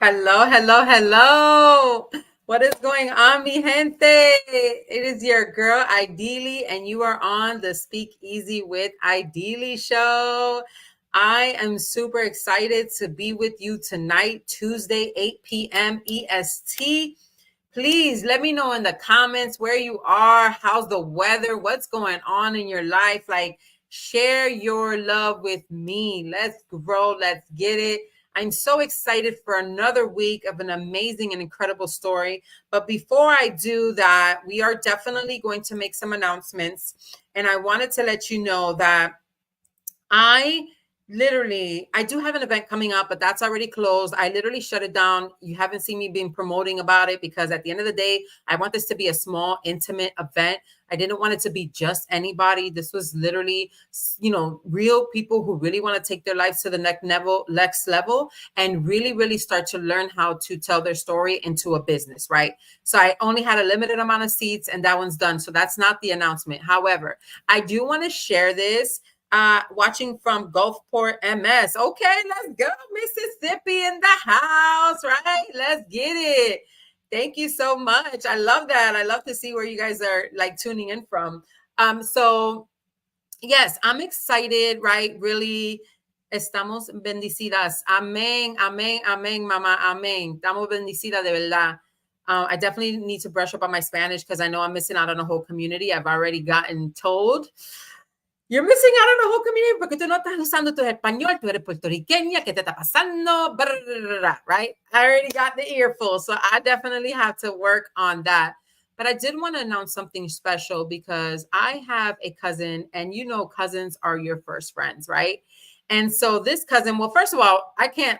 Hello, hello, hello. What is going on, mi gente? It is your girl, Idylli, and you are on the Speak Easy with Idylli show. I am super excited to be with you tonight, Tuesday, 8 p.m. EST. Please let me know in the comments where you are, how's the weather, what's going on in your life. Like, share your love with me. Let's grow, let's get it. I'm so excited for another week of an amazing and incredible story. But before I do that, we are definitely going to make some announcements. And I wanted to let you know that I do have an event coming up, but that's already closed. I literally shut it down. You haven't seen me being promoting about it because at the end of the day, I want this to be a small, intimate event. I didn't want it to be just anybody. This was literally, real people who really want to take their lives to the next level and really, really start to learn how to tell their story into a business, right? So I only had a limited amount of seats and that one's done. So that's not the announcement. However, I do want to share this. Watching from Gulfport, MS. Okay, let's go, Mississippi in the house, right? Let's get it. Thank you so much. I love that. I love to see where you guys are like tuning in from. So yes, I'm excited, right? Really, estamos bendecidas. Amén, amén, amén, mamá, amén. Estamos bendecidas de verdad. I definitely need to brush up on my Spanish because I know I'm missing out on a whole community. I've already gotten told. You're missing out on the whole community porque tú no estás usando tu español, tú eres puertorriqueña, ¿qué te está pasando? Right? I already got the earful, so I definitely have to work on that. But I did want to announce something special because I have a cousin, and you know cousins are your first friends, right? And so this cousin, well, first of all, I can't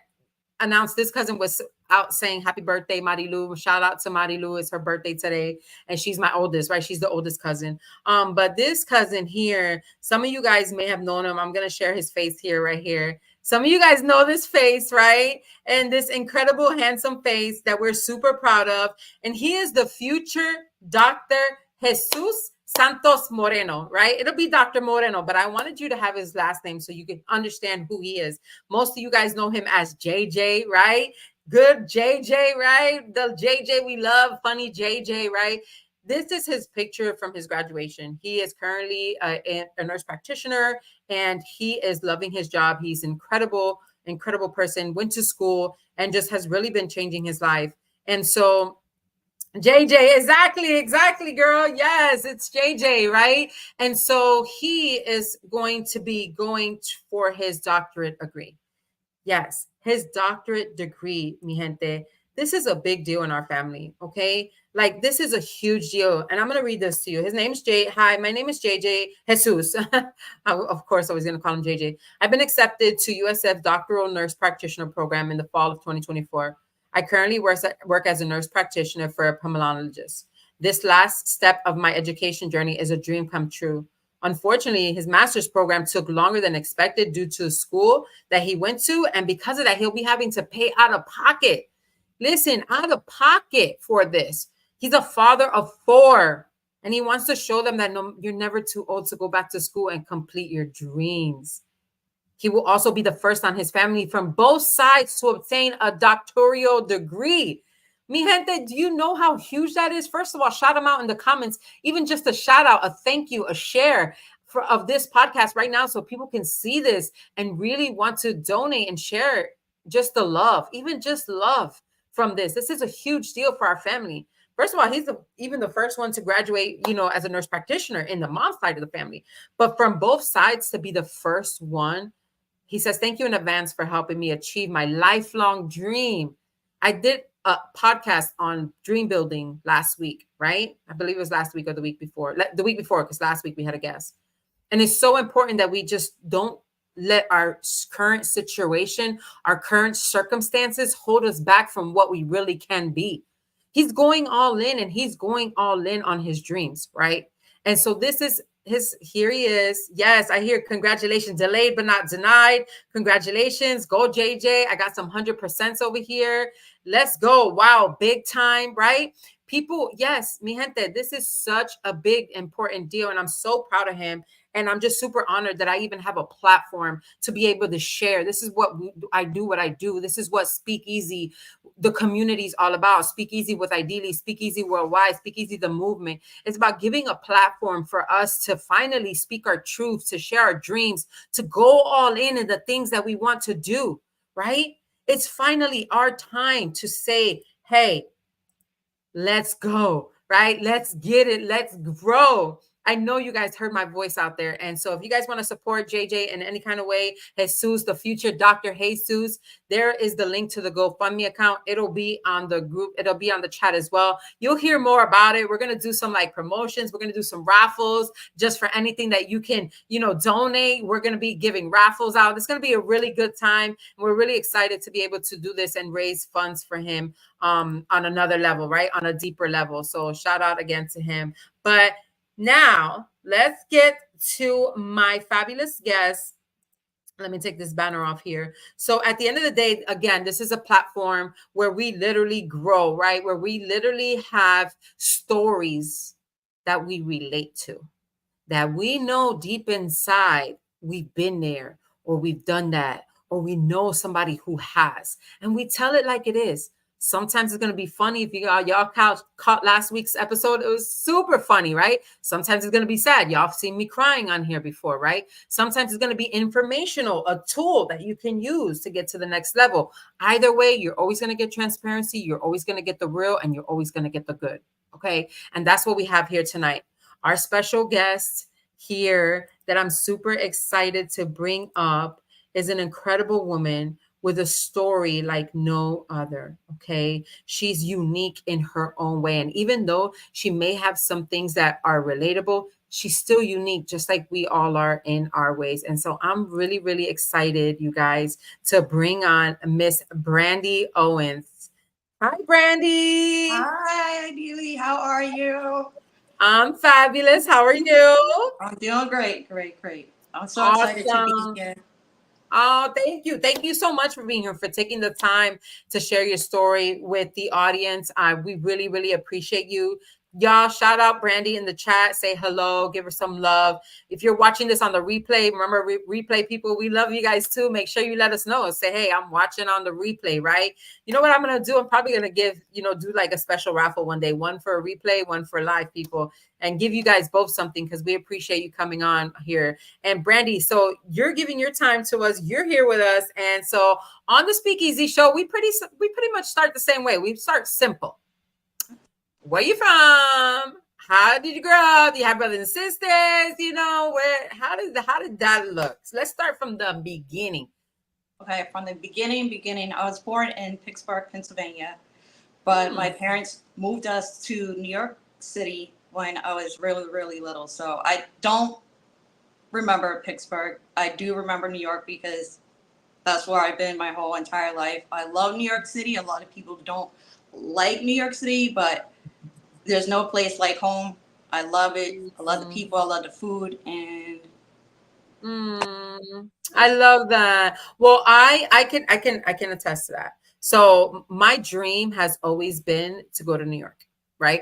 announce this cousin was out saying happy birthday, Marilu. Shout out to Marilu. It's her birthday today. And she's my oldest, right? She's the oldest cousin. But this cousin here, some of you guys may have known him. I'm going to share his face here, right here. Some of you guys know this face, right? And this incredible, handsome face that we're super proud of. And he is the future Dr. Jesus Santos Moreno, right? It'll be Dr. Moreno, but I wanted you to have his last name so you can understand who he is. Most of you guys know him as JJ, right? Good JJ, right? The JJ we love, funny JJ, right? This is his picture from his graduation. He is currently a nurse practitioner and he is loving his job. He's incredible person, went to school and just has really been changing his life. And so JJ, exactly, girl. Yes, it's JJ, right? And so he is going to be going for his doctorate degree. Yes, his doctorate degree, mi gente. This is a big deal in our family, okay? Like, this is a huge deal. And I'm going to read this to you. His name is Jay. Hi, my name is JJ Jesus. Of course, I was going to call him JJ. I've been accepted to USF Doctoral Nurse Practitioner Program in the fall of 2024. I currently work as a nurse practitioner for a pulmonologist. This last step of my education journey is a dream come true. Unfortunately, his master's program took longer than expected due to school that he went to. And because of that, he'll be having to pay out of pocket. Listen, out of pocket for this. He's a father of 4. And he wants to show them that you're never too old to go back to school and complete your dreams. He will also be the first on his family from both sides to obtain a doctoral degree. Mi gente, do you know how huge that is? First of all, shout him out in the comments. Even just a shout out, a thank you, a share of this podcast right now so people can see this and really want to donate and share just the love, even just love from this. This is a huge deal for our family. First of all, he's even the first one to graduate, as a nurse practitioner in the mom's side of the family. But from both sides to be the first one, he says, thank you in advance for helping me achieve my lifelong dream. I did a podcast on dream building last week, right? I believe it was last week or the week before, because last week we had a guest. And it's so important that we just don't let our current situation, our current circumstances hold us back from what we really can be. He's going all in and he's going all in on his dreams, right? And so this is here he is. Yes, I hear congratulations, delayed but not denied. Congratulations, go JJ. I got some 100% over here. Let's go. Wow, big time, right? People, yes, mi gente, this is such a big, important deal. And I'm so proud of him. And I'm just super honored that I even have a platform to be able to share. This is what I do, what I do. This is what SpeakEasy, the community is all about. SpeakEasy with Idylli, SpeakEasy Worldwide, SpeakEasy the movement. It's about giving a platform for us to finally speak our truth, to share our dreams, to go all in the things that we want to do, right? It's finally our time to say, hey, let's go, right? Let's get it. Let's grow. I know you guys heard my voice out there. And so if you guys want to support JJ in any kind of way, Jesus, the future Dr. Jesus, there is the link to the GoFundMe account. It'll be on the group. It'll be on the chat as well. You'll hear more about it. We're going to do some like promotions. We're going to do some raffles just for anything that you can, donate. We're going to be giving raffles out. It's going to be a really good time. And we're really excited to be able to do this and raise funds for him on another level, right? On a deeper level. So shout out again to him. But now let's get to my fabulous guest. Let me take this banner off here. So at the end of the day, again, this is a platform where we literally grow, right? Where we literally have stories that we relate to, that we know deep inside we've been there, or we've done that, or we know somebody who has, and we tell it like it is. Sometimes it's going to be funny. If y'all caught last week's episode, it was super funny, right? Sometimes it's going to be sad. Y'all have seen me crying on here before, right? Sometimes it's going to be informational, a tool that you can use to get to the next level. Either way, you're always going to get transparency. You're always going to get the real, and you're always going to get the good. Okay. And that's what we have here tonight. Our special guest here that I'm super excited to bring up is an incredible woman with a story like no other. Okay. She's unique in her own way. And even though she may have some things that are relatable, she's still unique, just like we all are in our ways. And so I'm really, really excited, you guys, to bring on Miss Brandi Owens. Hi, Brandi. Hi, Idylli. How are you? I'm fabulous. How are you? I'm doing great, great. I'm so excited to be Awesome. here. Oh, thank you. Thank you so much for being here, for taking the time to share your story with the audience. We really, really appreciate you. Y'all, shout out Brandi in the chat. Say hello. Give her some love. If you're watching this on the replay, remember, replay people, we love you guys too. Make sure you let us know. Say, hey, I'm watching on the replay, right? You know what I'm going to do? I'm probably going to do like a special raffle one day. One for a replay, one for live people. And give you guys both something, because we appreciate you coming on here. And Brandi, so you're giving your time to us. You're here with us. And so on the SpeakEasy show, we pretty much start the same way. We start simple. Where you from? How did you grow up? Do you have brothers and sisters? How did that look? So let's start from the beginning. Okay, from the beginning, I was born in Pittsburgh, Pennsylvania, but my parents moved us to New York City when I was really, really little. So I don't remember Pittsburgh. I do remember New York because that's where I've been my whole entire life. I love New York City. A lot of people don't like New York City, but there's no place like home. I love it. I love the people. I love the food, and I love that. Well, I can attest to that. So my dream has always been to go to New York, right?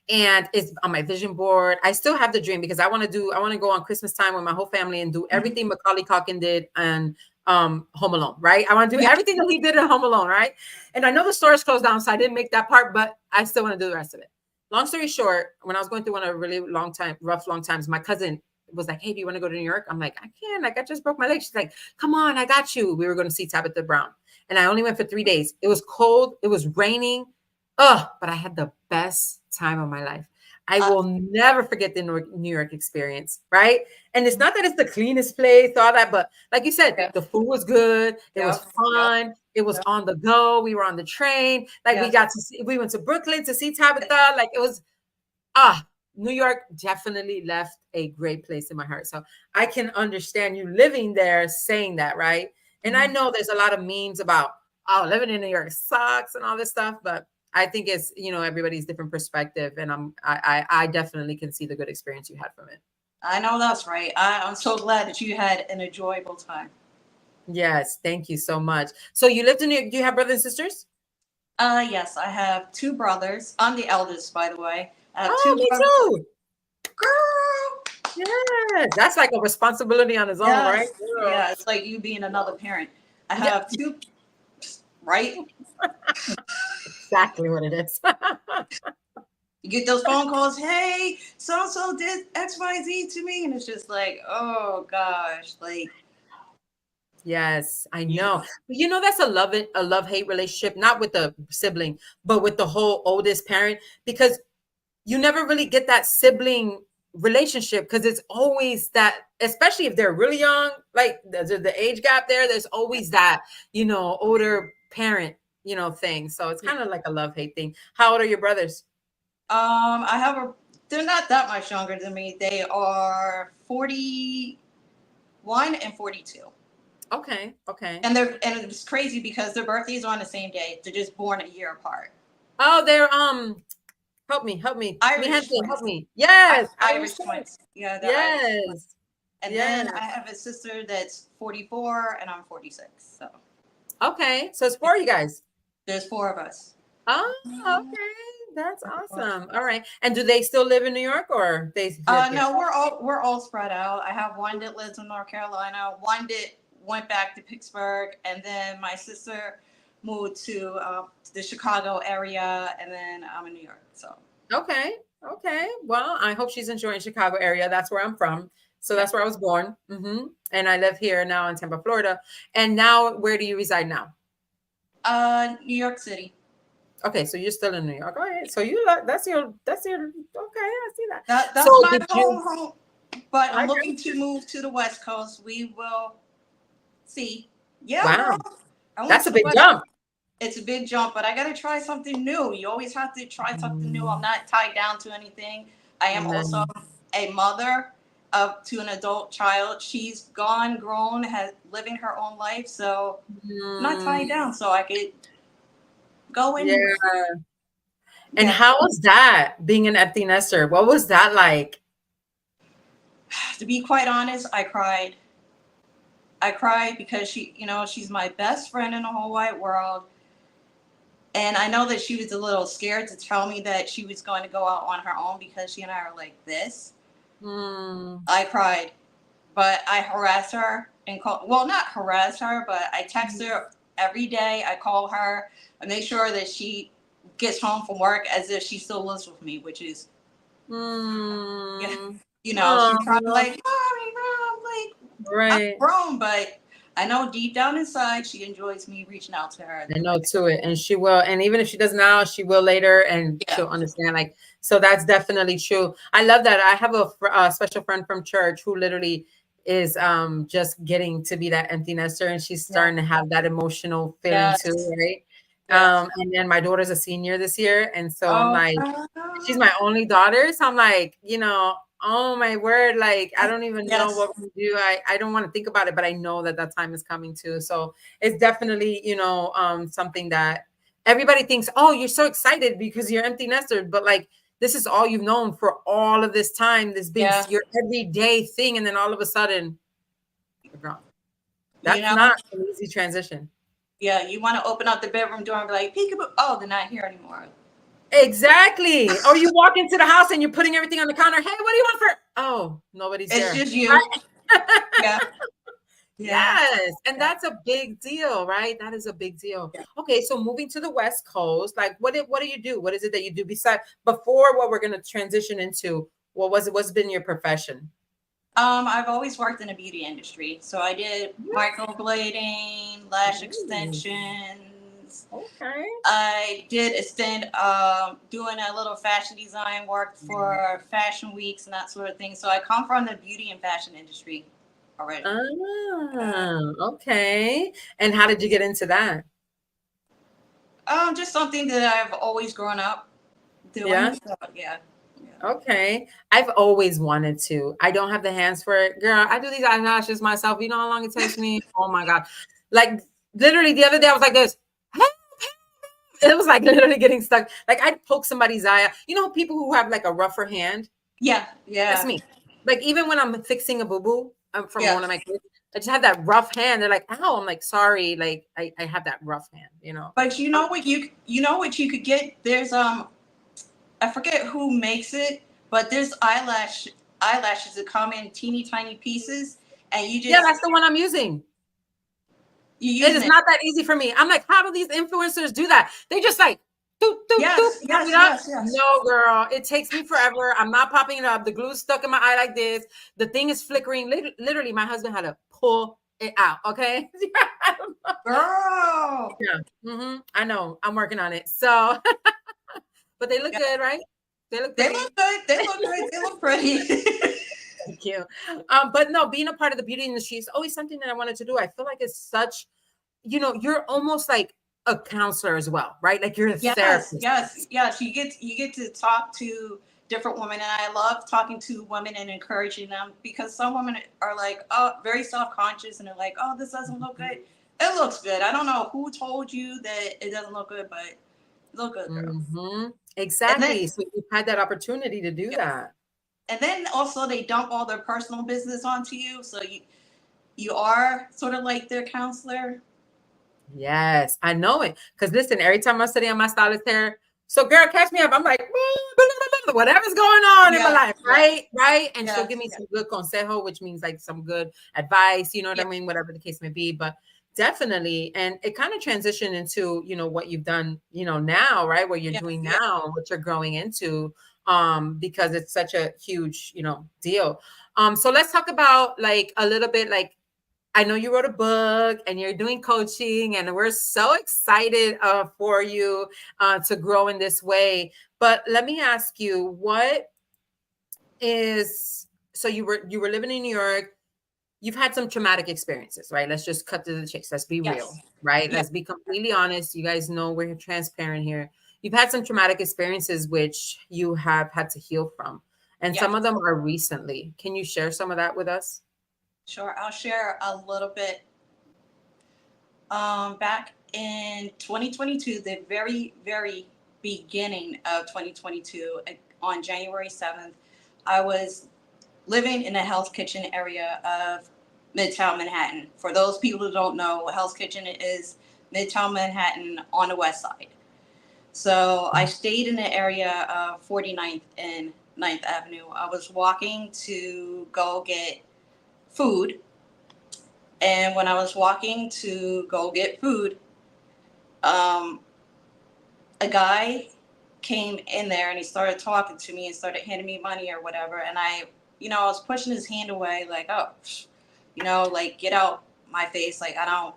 And it's on my vision board. I still have the dream because I want to go on Christmas time with my whole family and do everything Macaulay Culkin did and Home Alone, right? I want to do everything that he did in Home Alone, right? And I know the stores closed down, so I didn't make that part, but I still want to do the rest of it. Long story short, when I was going through one of the really long times, my cousin was like, hey, do you want to go to New York? I'm like, I can't. Like, I just broke my leg. She's like, come on, I got you. We were going to see Tabitha Brown. And I only went for 3 days. It was cold. It was raining. But I had the best time of my life. I will never forget the New York experience, right? And it's not that it's the cleanest place, all that, but like you said, the food was good. It was fun. It was on the go. We were on the train. Like we went to Brooklyn to see Tabitha. Like it was, New York definitely left a great place in my heart. So I can understand you living there saying that, right? And I know there's a lot of memes about, living in New York sucks and all this stuff, but I think it's, everybody's different perspective. And I definitely can see the good experience you had from it. I know that's right. I'm so glad that you had an enjoyable time. Yes. Thank you so much. So you lived in New York. Do you have brothers and sisters? Yes, I have 2 brothers. I'm the eldest, by the way. I have me brothers. too. Girl. Yes, that's like a responsibility on its own, right? Yes. Girl. Yeah, it's like you being another parent. I Yeah, have two, right? exactly what it is. You get those phone calls, hey, so and so did XYZ to me, and it's just like, oh gosh, like Yes, I you know. know, You know, that's a love-hate relationship, not with the sibling, but with the whole oldest parent, because you never really get that sibling relationship because it's always that, especially if they're really young, like the age gap there, there's always that, older parent, thing. So it's yeah. kind of like a love-hate thing. How old are your brothers? I have a. They're not that much younger than me. They are 41 and 42. Okay, okay. And it's crazy because their birthdays are on the same day. They're just born a year apart. Oh, they're help me. Mi Irish gente, help twins. me. Yes, Irish Irish twins. twins. Yeah, they're Irish twins. Yes. And then Yes. I have a sister that's 44 and I'm 46. So Okay. So it's yeah, four of you guys. there's four of us. Oh, okay. That's awesome. All right. And do they still live in New York or they live here? No, we're all spread out. I have one that lives in North Carolina, one that went back to Pittsburgh, and then my sister moved to the Chicago area, and then I'm in New York. So Okay. Okay. Well, I hope she's enjoying Chicago area. That's where I'm from. So yeah, that's where I was born. And I live here now in Tampa, Florida. And now, where do you reside now? New York City. Okay, so you're still in New York. All right. So you like that's your okay, I see that. So That's my did you home, but I I'm got looking to you. move to the West Coast. We will see. Yeah, Wow. girl, I went That's to a the big West. jump. It's a big jump, but I got to try something new. You always have to try something new. I'm Mm, not tied down to anything. I am also amen. a mother of to an adult child. She's gone, grown, has living her own life, so I'm not Mm, tied down. So I could go anywhere. yeah. And Yeah. how was that being an empty nester? What was that like? To be quite honest, I cried. I cried because she's my best friend in the whole wide world. And I know that she was a little scared to tell me that she was going to go out on her own because she and I are like this. Mm, I cried, but I harass her and call. Well, not harass her, but I text her every day. I call her. I make sure that she gets home from work as if she still lives with me, which is, yeah, mm. she's trying Oh, like, mommy, mom, like I'm right. grown, but I know deep down inside she enjoys me reaching out to her. I know to it, and she will. And even if she does now, she will later, and Yeah. she'll understand. Like, so that's definitely true. I love that. I have a special friend from church who literally is just getting to be that empty nester, and she's Yeah. starting to have that emotional feeling too, Yes. right? Yes. And then my daughter's a senior this year, and so I'm Oh. like, she's my only daughter, so I'm like, oh my word, like I don't even know Yes. what we do. I don't want to think about it, but I know that that time is coming too. So it's definitely, something that everybody thinks, oh, you're so excited because you're empty nester, but like this is all you've known for all of this time. This been Yeah. your everyday thing, and then all of a sudden you're gone. You That's know. not an easy transition. Yeah. You want to open up the bedroom door and be like, peekaboo. Oh, they're not here anymore. Exactly. Or you walk into the house and you're putting everything on the counter. Hey, what do you want for? Oh, nobody's It's there. just you. Yeah. Yeah. Yes, and Yeah. that's a big deal, right? That is a big deal. Yeah. Okay, so moving to the West Coast, like what do you do? What is it that you do beside before what we're going to transition into? What was it? What's been your profession? I've always worked in the beauty industry, so I did microblading, lash Ooh, extensions. okay. I did a stint doing a little fashion design work for fashion weeks and that sort of thing. So I come from the beauty and fashion industry already. Okay. And how did you get into that? Just something that I've always grown up doing. Yeah. So yeah, yeah. Okay. I've always wanted to. I don't have the hands for it. Girl, I do these eyelashes myself. You know how long it takes me? Oh my God. Like literally the other day I was like this. It was like literally getting stuck. Like I'd poke somebody's eye out. You know, people who have like a rougher hand. Yeah, That's yeah, me. Like even when I'm fixing a boo boo from yeah. one of my kids, I just have that rough hand. They're like, "Ow!" I'm like, "Sorry." Like I have that rough hand. But you Um, know what you could get? There's I forget who makes it, but there's eyelash eyelashes that come in teeny tiny pieces, and you Yeah, just that's the one I'm using. you It using is it. not that easy for me. I'm like, how do these influencers do that? They just like doop doop doop, Yes, pop yes, it up. yes, yes. No, girl, it takes me forever. I'm not popping it up. The glue's stuck in my eye like this. The thing is flickering. Literally, my husband had to pull it out. Okay, I don't know. Girl. Yeah, I know. I'm working on it. So, but they look Yeah. good, right? They look They pretty. look good. They look good. They look pretty. Thank you. But no, being a part of the beauty industry is always something that I wanted to do. I feel like it's such, you're almost like a counselor as well, right? Like you're a Yes, therapist. yes, yes. You get to talk to different women, and I love talking to women and encouraging them, because some women are like, oh, very self conscious, and they're like, oh, this doesn't look good. It looks good. I don't know who told you that it doesn't look good, but it look good, girl. And then Exactly. So you've had that opportunity to do yes, that. and then also they dump all their personal business onto you, so you are sort of like their counselor. Yes, I know it. Because listen, every time I'm sitting on my stylist hair, so girl, catch me up. I'm like, whatever's going on in my Yes, life, yes, right? Right. And she'll give yes, me yes, some good consejo, which means like some good advice, you know what I yes, mean? Whatever the case may be. But definitely, and it kind of transitioned into, what you've done, now, right? What you're yes, doing yes, now, what you're growing into, because it's such a huge, deal. So let's talk about like a little bit like I know you wrote a book and you're doing coaching, and we're so excited for you to grow in this way. But let me ask you, what is so you were living in New York? You've had some traumatic experiences, right? Let's just cut to the chase. Let's be real, yes, right? yes, Let's be completely honest. You guys know we're transparent here. You've had some traumatic experiences which you have had to heal from, and some yes. of them are recently. Can you share some of that with us? Sure, I'll share a little bit. Back in 2022, the very, very beginning of 2022, on January 7th, I was living in a Hell's Kitchen area of Midtown Manhattan. For those people who don't know, what Hell's Kitchen is, Midtown Manhattan on the west side. So I stayed in the area of 49th and 9th Avenue. I was walking to go get food. And when I was walking to go get food, um, a guy came in there and he started talking to me and started handing me money or whatever. And I was pushing his hand away, like, oh, like, get out my face. Like, I don't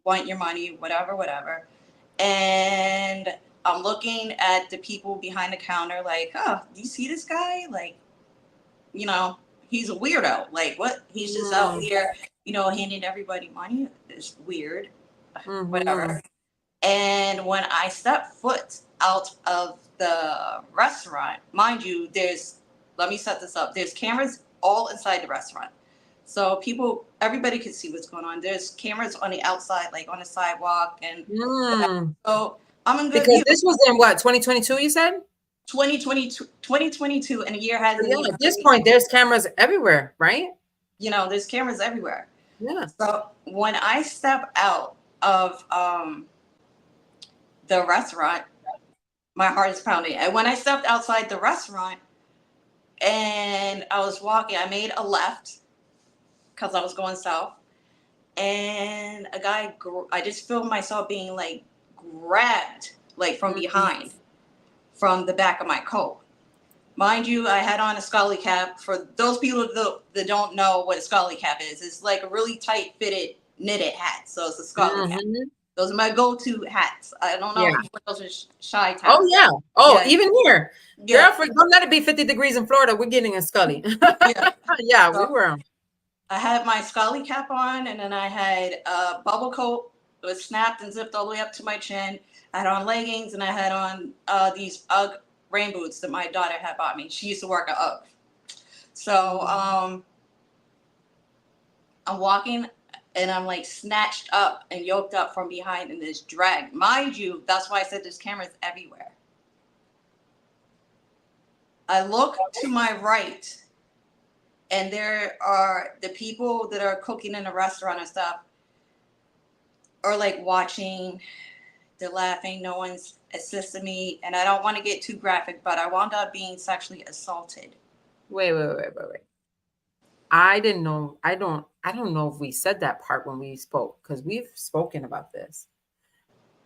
want your money, whatever, whatever. And I'm looking at the people behind the counter, like, oh, do you see this guy? Like, you know, he's a weirdo. Like, what? He's just out Mm, here, handing everybody money. It's weird, mhm. whatever. And when I stepped foot out of the restaurant, mind you, let me set this up. There's cameras all inside the restaurant. So everybody can see what's going on. There's cameras on the outside, like on the sidewalk. And Mm. so I'm in good Because view. this was in what, 2022, you said? 2022, and the year So hasn't yeah, even at this really, point, there's cameras everywhere, right? there's cameras everywhere. Yeah. So when I step out of the restaurant, my heart is pounding. And when I stepped outside the restaurant and I was walking, I made a left because I was going south. And I just feel myself being like grabbed, like from Mhm. behind, from the back of my coat. Mind you, I had on a scully cap. For those people that don't know what a scully cap is, it's like a really tight fitted knitted hat. So it's a scully cap. Mhm. Those are my go-to hats. I don't know Yeah. if you wear those in Shy Oh, Town. yeah. Oh, Yeah, even here. yeah, Girl, don't let it be 50 degrees in Florida. We're getting a scully. yeah. Yeah, we So were. I had my scully cap on, and then I had a bubble coat. It was snapped and zipped all the way up to my chin. I had on leggings, and I had on these UGG rain boots that my daughter had bought me. She used to work at UGG. So I'm walking, and I'm like snatched up and yoked up from behind in this drag. Mind you, that's why I said there's cameras everywhere. I look to my right, and there are the people that are cooking in the restaurant and stuff are like watching. They're laughing. No one's assisting me. And I don't want to get too graphic, but I wound up being sexually assaulted. Wait. I didn't know. I don't know if we said that part when we spoke because we've spoken about this.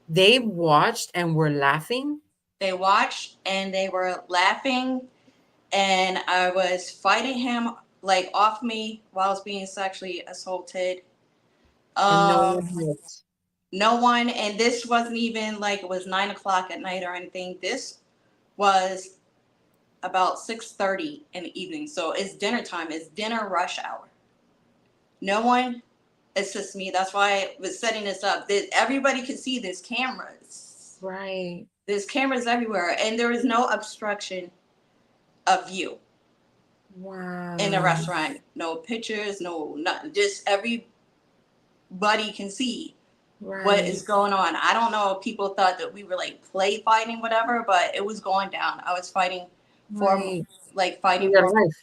They watched and were laughing. They watched and they were laughing, and I was fighting him like off me while I was being sexually assaulted. And no Um, one helped. no one, and this wasn't even like it was 9 o'clock at night or anything. This was about 6:30 in the evening, so it's dinner time. It's dinner rush hour. No one assists me. That's why I was setting this up. That everybody can see there's cameras. Right. There's cameras everywhere, and there is no obstruction of view in a Wow. restaurant. No pictures, no nothing. Just everybody can see what is Right. going on. I don't know if people thought that we were like play fighting, whatever, but it was going down. I was fighting for Right. like For your life.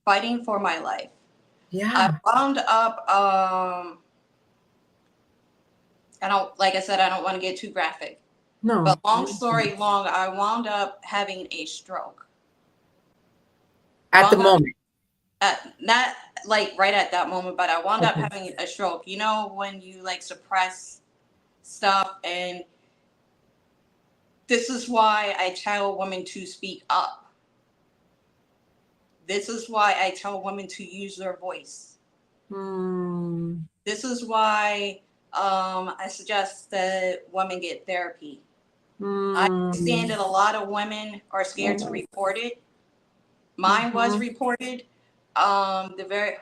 fighting for my life. I Yeah. wound up I don't like I said I don't want to get too graphic. But No. long story long, I wound up having a stroke. At the Wound up moment. not like right at that moment, but I wound up Okay. having a stroke. You know when you like suppress stuff, and this is why I tell women to speak up. This is why I tell women to use their voice. Hmm. This is why I suggest that women get therapy. I understand Hmm. that a lot of women are scared to report it. Mine was Mhm. reported. The very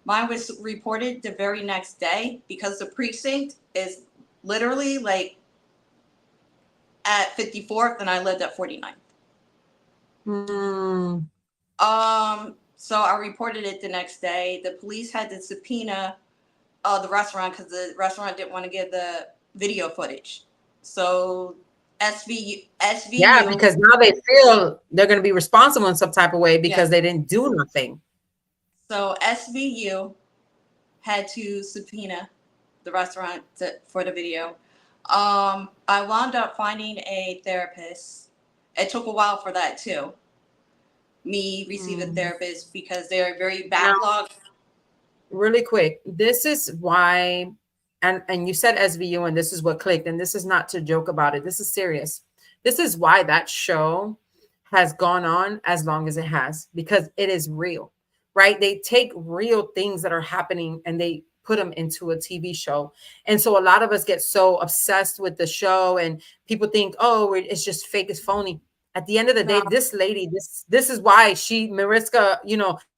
mine was reported the very next day because the precinct is literally like at 54th, and I lived at 49th. Mm. So I reported it the next day. The police had to subpoena the restaurant because the restaurant didn't want to give the video footage. So Yeah, SVU, because now they feel they're gonna be responsible in some type of way yeah. because they didn't do nothing. So SVU had to subpoena the restaurant for the video. I wound up finding a therapist. It took a while for that too. Me receive a Mm. therapist because they're very Now, backlogged. really quick, this is why, and you said SVU, and this is what clicked, and this is not to joke about it. This is serious. This is why that show has gone on as long as it has because it is real, right? They take real things that are happening and they put them into a TV show. And so a lot of us get so obsessed with the show and people think, oh, it's just fake, it's phony. At the end of the No, day, this lady, this is why Mariska,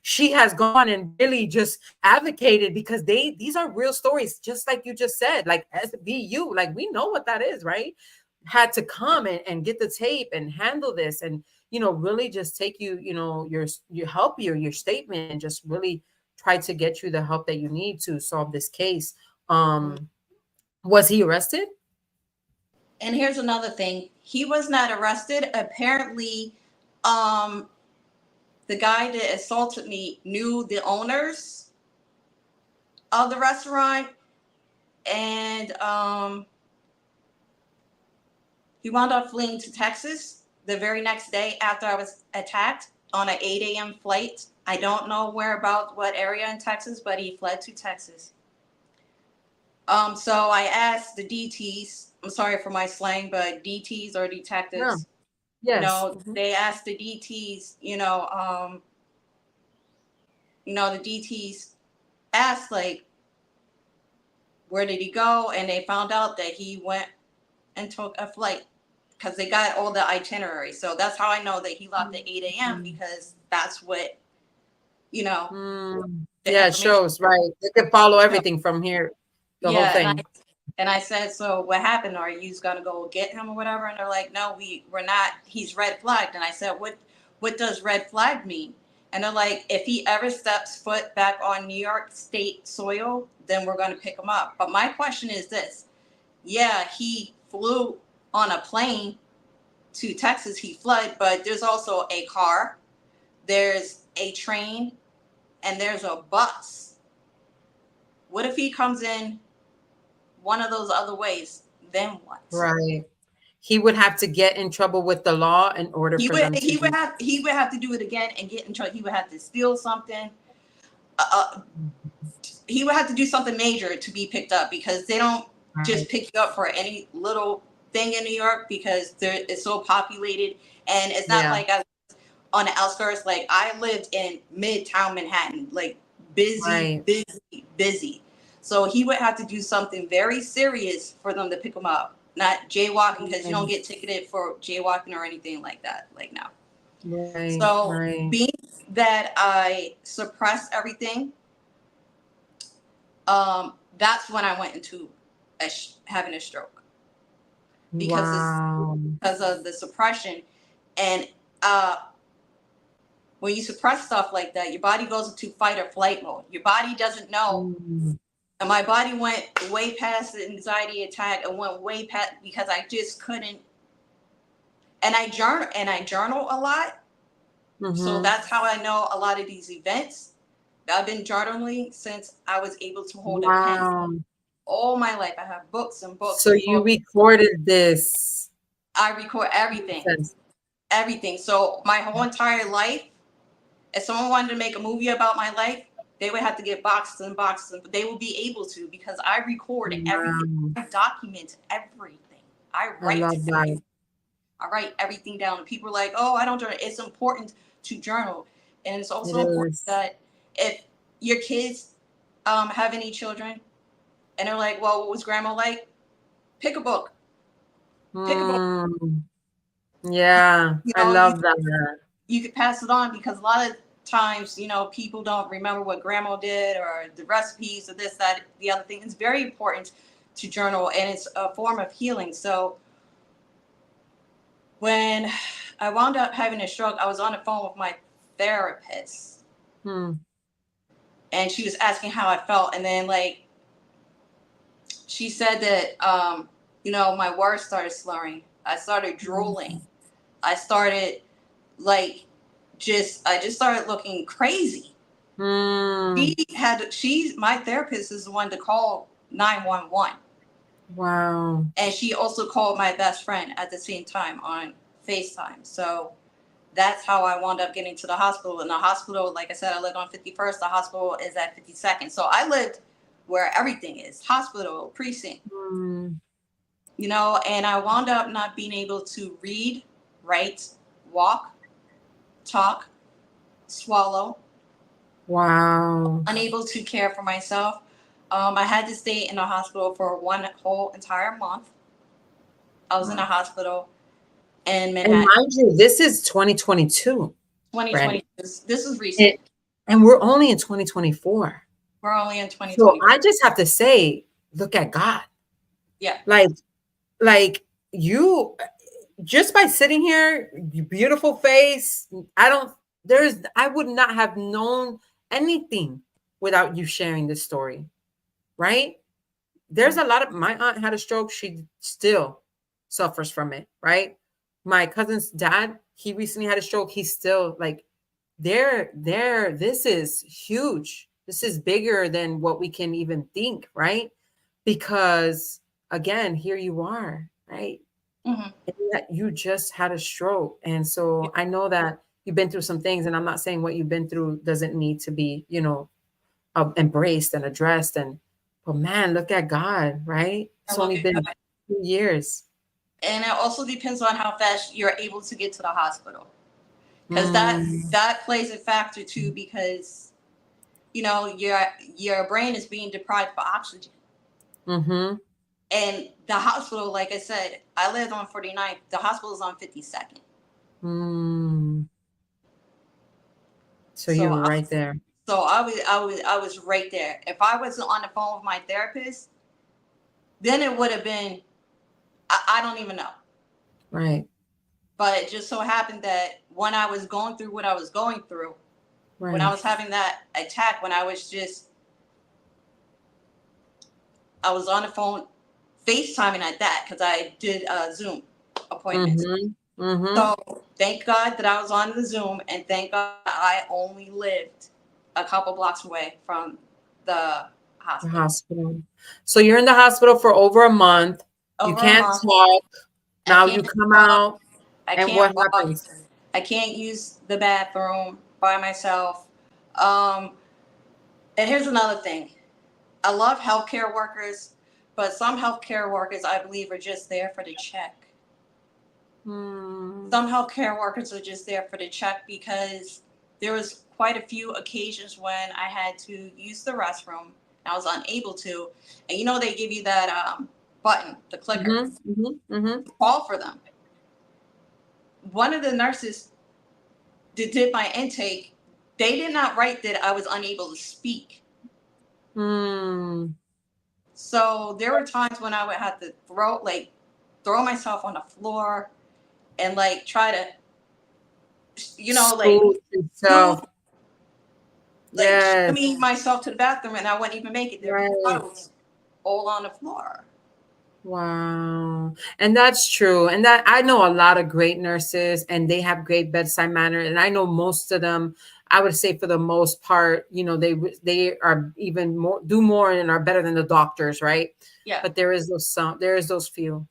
she has gone and really just advocated because these are real stories, just like you just said, like SVU, like we know what that is, right? Had to come and get the tape and handle this and really just take you, your help, your statement, and just really try to get you the help that you need to solve this case. Was he arrested? and here's another thing. He was not arrested. Apparently, um, the guy that assaulted me knew the owners of the restaurant, and he wound up fleeing to Texas the very next day after I was attacked on an 8 a.m. flight. I don't know whereabouts, what area in Texas, but he fled to Texas. So I asked the DTs, I'm sorry for my slang, but DTs or No. detectives, Yes. Mhm. they asked the DTs, the DTs asked like, where did he go? And they found out that he went and took a flight because they got all the itinerary. So that's how I know that he left at 8 a.m. Mhm. because that's what, you know, the Yeah, it information. shows, right? They can follow So, everything from here, the whole yeah, thing. and I said, so what happened? Are you gonna go get him or whatever? And they're like, no, we're not. He's red flagged. And I said, what does red flag mean? And they're like, if he ever steps foot back on New York State soil, then we're gonna pick him up. But my question is this: yeah, he flew on a plane to Texas. He fled, but there's also a car, there's a train, and there's a bus. What if he comes in one of those other ways? Then what? Right. he would have to get in trouble with the law in order He for would them to he would do. have he would have to do it again and get in trouble. He would have to steal something. Uh, he would have to do something major to be picked up, because they don't Right. just pick you up for any little thing in New York, because it's so populated, and it's not Yeah. like I on the outskirts. Like, I lived in Midtown Manhattan, like busy, Right. busy, busy. So he would have to do something very serious for them to pick him up, not jaywalking, because you don't Right. get ticketed for jaywalking or anything like that. Like, now. Right. So Right. being that I suppressed everything, that's when I went into having a stroke, because it's Wow. because of the suppression. And uh, when you suppress stuff like that, your body goes into fight or flight mode. Your body doesn't know. Mm. And my body went way past the anxiety attack and went way past, because I just couldn't. And I journal a lot. So Mm-hmm. that's how I know a lot of these events. I've been journaling since I was able to hold a pen. Wow. All my life, I have books and books So and you books. recorded this. I record everything, Sense. everything. So my whole entire life, if someone wanted to make a movie about my life, they would have to get boxes and boxes, but they will be able to, because I record everything. Wow. I document everything. I I write love things. that. I write everything down. And people are like, oh, I don't journal. It's important to journal. And it's It also important is. that if your kids have any children and they're like, well, what was grandma like? Pick a book. Pick a book. Mm. Yeah. You I know, you love that. you could pass it on, because a lot of times, people don't remember what grandma did or the recipes or this, that, the other thing. It's very important to journal, and it's a form of healing. So when I wound up having a stroke, I was on the phone with my therapist, Hmm. and she was asking how I felt. And then, like, she said that, my words started slurring. I started drooling. I started, like, I just started looking crazy. Mm. My therapist is the one to call 911. Wow. And she also called my best friend at the same time on FaceTime. So that's how I wound up getting to the hospital. And the hospital, like I said, I lived on 51st. The hospital is at 52nd. So I lived where everything is: hospital, precinct, Mm. and I wound up not being able to read, write, walk, talk, swallow, Wow. unable to care for myself. I had to stay in the hospital for one whole entire month. I was in a hospital in And Manhattan. mind you, this is 2022, Brandi. 2020. This is recent. And, and we're only in 2024. We're only in So 2020. I just have to say, look at God. Yeah. Like, like you just by sitting here, your beautiful face. I would not have known anything without you sharing this story, right? There's a lot of my aunt had a stroke. She still suffers from it, right? My cousin's dad, he recently had a stroke. He's still like, this is huge. This is bigger than what we can even think, right? Because again, here you are, right? Mm-hmm. And yet you just had a stroke. And so I know that you've been through some things, and I'm not saying what you've been through doesn't need to be, embraced and addressed. But man, look at God, right? I It's look only at been God. 2 years. And it also depends on how fast you're able to get to the hospital, because that Mm, that plays a factor too. Because your brain is being deprived of oxygen, mm-hmm. and the hospital, like I said, I lived on 49th. The hospital is on 52nd. Mm. So you So were I, right there. so I was right there. If I wasn't on the phone with my therapist, then it would have been, I don't even know. Right. But it just so happened that when I was going through what I was going through, when I Right. was having that attack, when I was on the phone FaceTiming at that, because I did Zoom appointments. Mm-hmm. Mm-hmm. So thank God that I was on the Zoom, and thank God I only lived a couple blocks away from the The hospital. hospital. So you're in the hospital for over a month. You Over a can't month. talk. I Now can't you come walk. out, I and can't what walk. happens? I can't use the bathroom by myself. Um, and here's another thing. I love healthcare workers, but some healthcare workers, I believe, are just there for the check. Hmm. Some healthcare workers are just there for the check because there was quite a few occasions when I had to use the restroom. I was unable to, and they give you that button, the clicker. Mhm, mhm, mhm. Call for them. One of the nurses that did my intake, they did not write that I was unable to speak. Mm. So there were times when I would have to throw myself on the floor and try to, School scoot, itself. Yes, shimmy myself to the bathroom, and I wouldn't even make it there because I right. was all on the floor. Wow. And that's true. And that I know a lot of great nurses and they have great bedside manner. And I know most of them, I would say for the most part, they are even more do more and are better than the doctors, right? Yeah. But there is those few.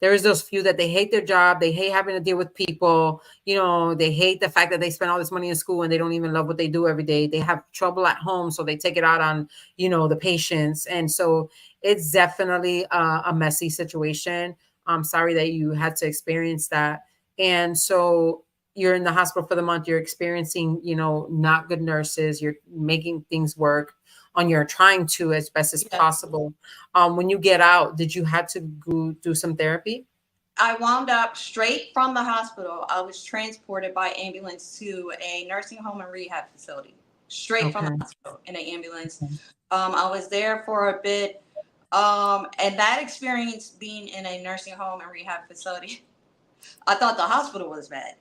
There is those few that they hate their job, they hate having to deal with people, they hate the fact that they spend all this money in school and they don't even love what they do every day. They have trouble at home, so they take it out on, the patients. And so it's definitely a messy situation. I'm sorry that you had to experience that. And so you're in the hospital for the month, you're experiencing, not good nurses, you're making things work on your trying to as best as Yeah. possible. When you get out, did you have to go do some therapy? I wound up straight from the hospital. I was transported by ambulance to a nursing home and rehab facility. Straight from the Okay. hospital in an ambulance. Okay. I was there for a bit. And that experience being in a nursing home and rehab facility, I thought the hospital was bad.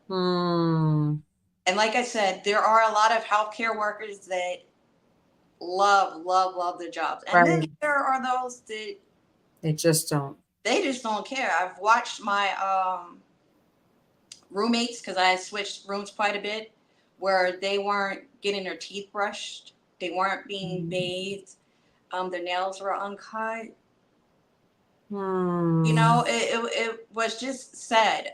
Hmm. And like I said, there are a lot of healthcare workers that love, love, love their jobs. And then Right. there are those that They just don't. they just don't care. I've watched my roommates, because I switched rooms quite a bit, where they weren't getting their teeth brushed, they weren't being bathed, their nails were uncut. Hmm. It was just sad.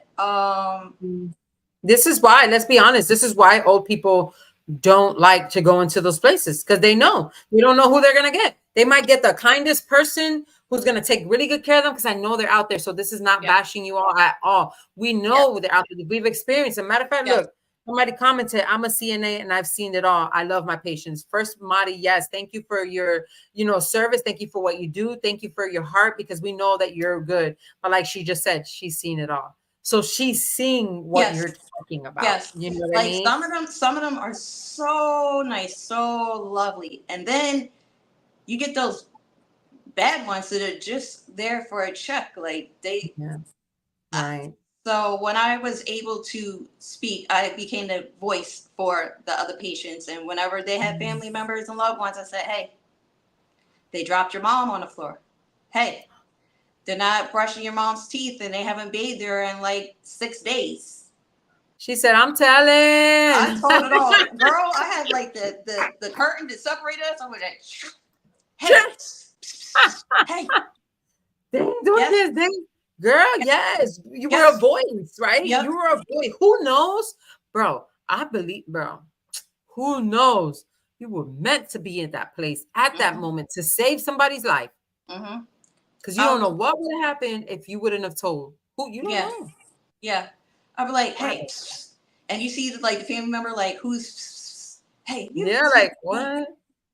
This is why, let's be honest, this is why old people don't like to go into those places because they don't know who they're going to get. They might get the kindest person who's going to take really good care of them because I know they're out there. So this is not Yeah. bashing you all at all. We Yeah. know they're out there. We've experienced. As a matter of fact, Yes. look, somebody commented, I'm a CNA and I've seen it all. I love my patients. First, Madi, yes, thank you for your, service. Thank you for what you do. Thank you for your heart because we know that you're good. But like she just said, she's seen it all. So she's seeing what Yes. you're talking about. Yes. You know what I Like mean? some of them are so nice, so lovely. And then you get those bad ones that are just there for a check. Yeah. I- Right. so when I was able to speak, I became the voice for the other patients. And whenever they had family members and loved ones, I said, hey, they dropped your mom on the floor. Hey, they're not brushing your mom's teeth and they haven't bathed her in 6 days. She said, I'm I telling. told it all. Girl, I had the curtain to separate us. I was like, hey, hey, Dang, doing yes, this thing. Girl, yes. You were a yes, voice, right? yep. You were a voice. Who knows? Bro, I believe, bro. Who knows? You were meant to be in that place at that Mm-hmm, moment to save somebody's life. mm-hmm. Because you don't Um, know what would have happened if you wouldn't have told. Who you don't yeah, know. yeah. I'd be like, hey, Right. and you see the family member who's, hey, you, Yeah, hey, like hey, what?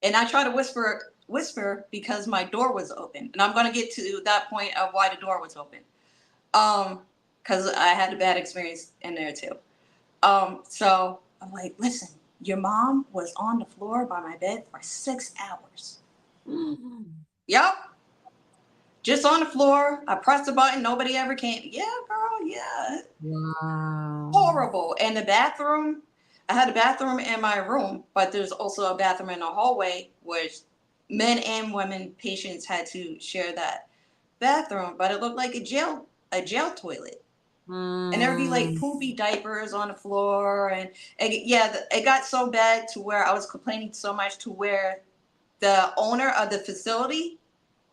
and I try to whisper because my door was open, and I'm gonna get to that point of why the door was open. Because I had a bad experience in there too. So I'm like, listen, your mom was on the floor by my bed for 6 hours. Mhm. Yep. Just on the floor. I pressed the button. Nobody ever came. Yeah, girl. Yeah. Wow. Horrible. And the bathroom, I had a bathroom in my room, but there's also a bathroom in the hallway, which men and women patients had to share that bathroom, but it looked like a jail toilet. And there would be Mm. poopy diapers on the floor, and it got so bad to where I was complaining so much to where the owner of the facility,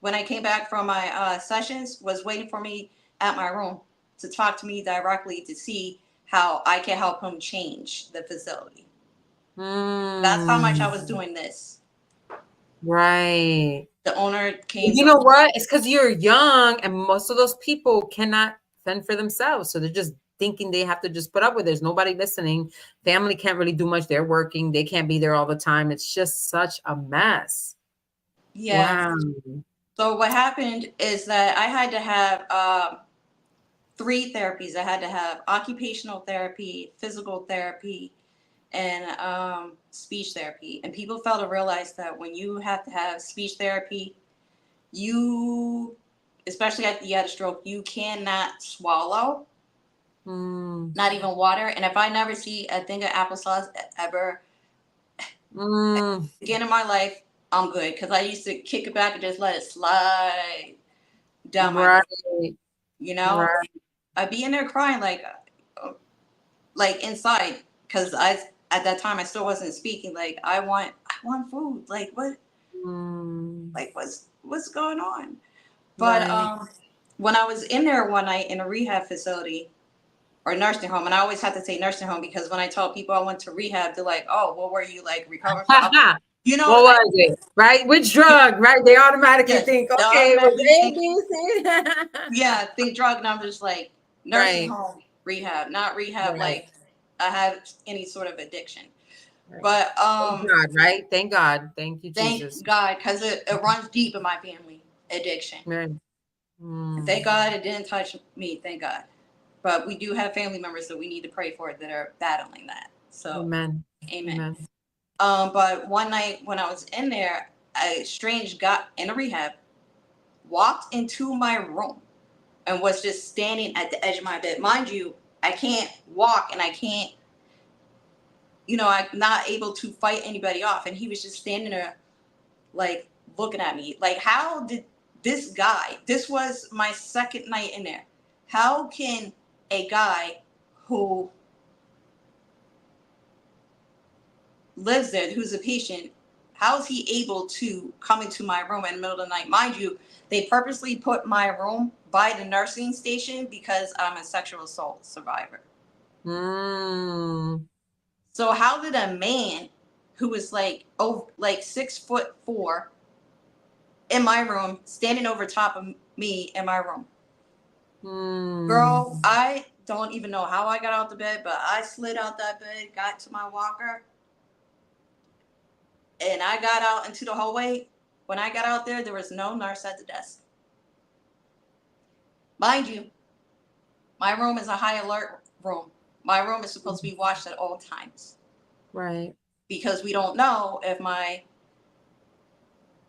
when I came back from my sessions, was waiting for me at my room. to talk to me directly to see how I can help him change the facility. That's how much I was Mm, doing this. right. The owner came You to know what? It's because you're young, and most of those people cannot fend for themselves. So they're just thinking they have to just put up with it. There's nobody listening. Family can't really do much. They're working. They can't be there all the time. It's just such a mess. yeah. Wow. So what happened is that I had to have three therapies. I had to have occupational therapy, physical therapy, and speech therapy. And people fail to realize that when you have to have speech therapy, you, especially after you had a stroke, you cannot swallow, Mm, not even water. And if I never see a thing of applesauce ever mm, again in my life, I'm good. Because I used to kick it back and just let it slide down my throat. right. You know, Right. I'd be in there crying like inside, because I at that time I still wasn't speaking. Like I want food. Mm, What's going on? But right. when I was in there one night in a rehab facility or nursing home, and I always have to say nursing home because when I tell people I went to rehab, they're like, "Oh, what were you like recovering from?" You know, What was it? Right? Which drug? Right? They automatically yes, think, they okay, it was automatically A, think, B, C. yeah, think drug numbers like nursing Right. home rehab, not rehab Right. like I have any sort of addiction. Right. But Thank God, right? Thank God. Thank you, thank Jesus. God, because it runs deep in my family, addiction. Right. And Mm. thank God it didn't touch me, thank God. But we do have family members that we need to pray for that are battling that. So, Amen. amen. Amen. But one night when I was in there, a strange guy in a rehab walked into my room and was just standing at the edge of my bed. Mind you, I can't walk and I can't, I'm not able to fight anybody off. And he was just standing there, like, looking at me. Like, how did this guy, this was my second night in there, how can a guy who lives there, who's a patient, how is he able to come into my room in the middle of the night? Mind you, they purposely put my room by the nursing station because I'm a sexual assault survivor. Mm. So how did a man who was like 6'4" in my room, standing over top of me in my room? Mm. Girl, I don't even know how I got out the bed, but I slid out that bed, got to my walker, and I got out into the hallway. When I got out there was no nurse at the desk. Mind you, my room is a high alert room. My room is supposed to be watched at all times Right. because we don't know if